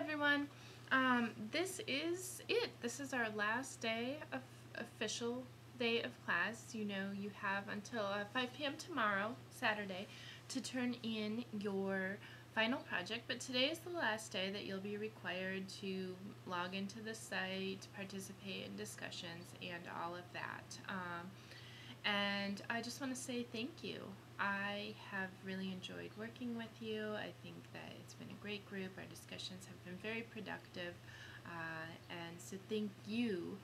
everyone. This is it. This is our last day of official day of class. You know, you have until 5 p.m. tomorrow, Saturday, to turn in your final project, but today is the last day that you'll be required to log into the site, participate in discussions, and all of that. And I just want to say thank you. I have really enjoyed working with you. I think that it's been a great group. Our discussions have been very productive. And so thank you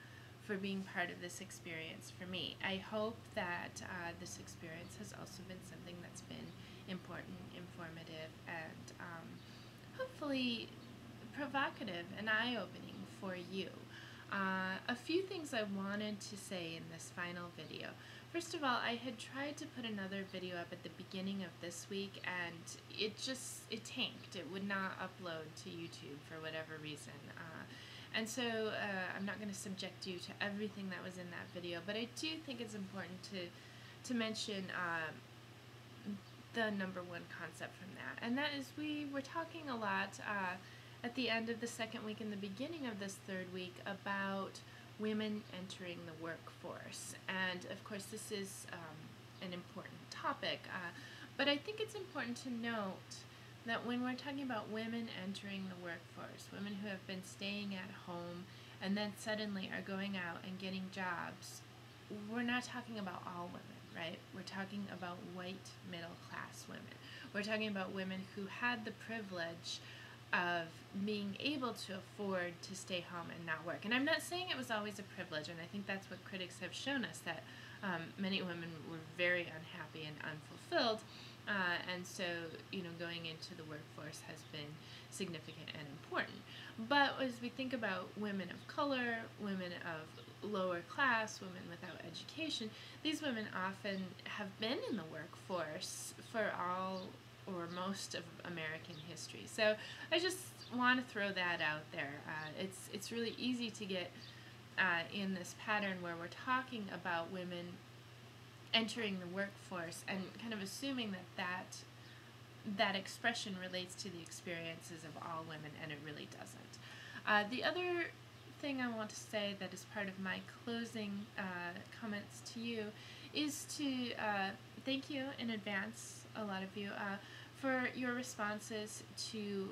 for being part of this experience for me. I hope that this experience has also been something that's been important, informative, and hopefully provocative and eye-opening for you. A few things I wanted to say in this final video. First of all, I had tried to put another video up at the beginning of this week, and it tanked. It would not upload to YouTube for whatever reason. And so I'm not going to subject you to everything that was in that video, but I do think it's important to mention the number one concept from that, and that is we were talking a lot at the end of the second week and the beginning of this third week about women entering the workforce. And of course this is an important topic, but I think it's important to note that when we're talking about women entering the workforce, women who have been staying at home and then suddenly are going out and getting jobs, we're not talking about all women, right? We're talking about white middle-class women. We're talking about women who had the privilege of being able to afford to stay home and not work. And I'm not saying it was always a privilege, and I think that's what critics have shown us, that many women were very unhappy and unfulfilled, and so, you know, going into the workforce has been significant and important. But as we think about women of color, women of lower class, women without education, these women often have been in the workforce for all or most of American history. So I just want to throw that out there. It's really easy to get in this pattern where we're talking about women entering the workforce and kind of assuming that expression relates to the experiences of all women, and it really doesn't. The other thing I want to say that is part of my closing comments to you is to thank you in advance, a lot of you, for your responses to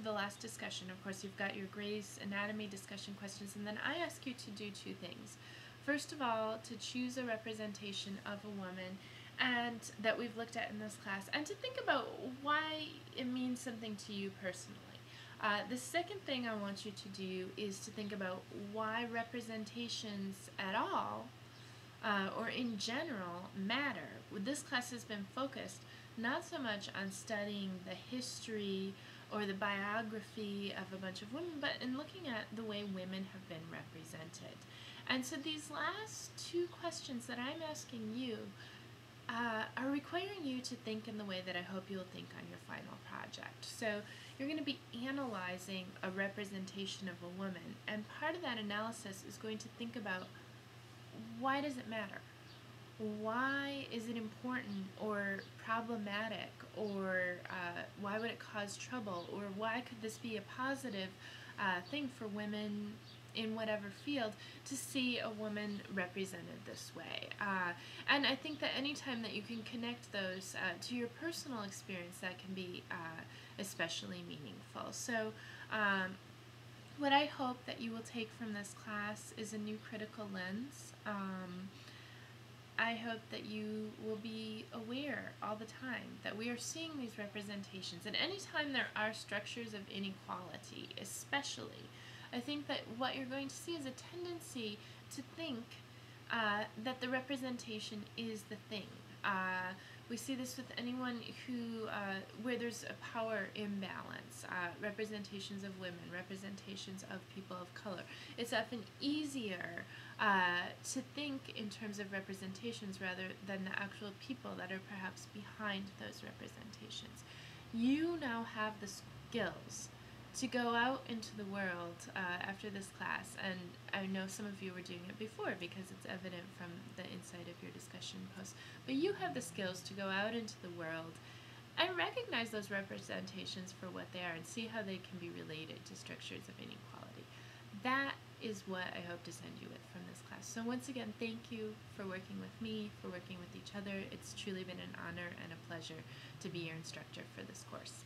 the last discussion. Of course, you've got your Gray's Anatomy discussion questions, and then I ask you to do two things. First of all, to choose a representation of a woman and that we've looked at in this class, and to think about why it means something to you personally. The second thing I want you to do is to think about why representations at all, or in general, matter. This class has been focused not so much on studying the history or the biography of a bunch of women, but in looking at the way women have been represented. And so these last two questions that I'm asking you are requiring you to think in the way that I hope you'll think on your final project. So you're going to be analyzing a representation of a woman, and part of that analysis is going to think about, why does it matter? Why is it important or problematic, or why would it cause trouble, or why could this be a positive thing for women in whatever field to see a woman represented this way. And I think that anytime that you can connect those to your personal experience, that can be especially meaningful. So what I hope that you will take from this class is a new critical lens. I hope that you will be aware all the time that we are seeing these representations, and anytime there are structures of inequality, especially, I think that what you're going to see is a tendency to think that the representation is the thing. We see this with anyone who, where there's a power imbalance, representations of women, representations of people of color. It's often easier to think in terms of representations rather than the actual people that are perhaps behind those representations. You now have the skills to go out into the world after this class, and I know some of you were doing it before because it's evident from the inside of your discussion post, but you have the skills to go out into the world and recognize those representations for what they are and see how they can be related to structures of inequality. That is what I hope to send you with from this class. So once again, thank you for working with me, for working with each other. It's truly been an honor and a pleasure to be your instructor for this course.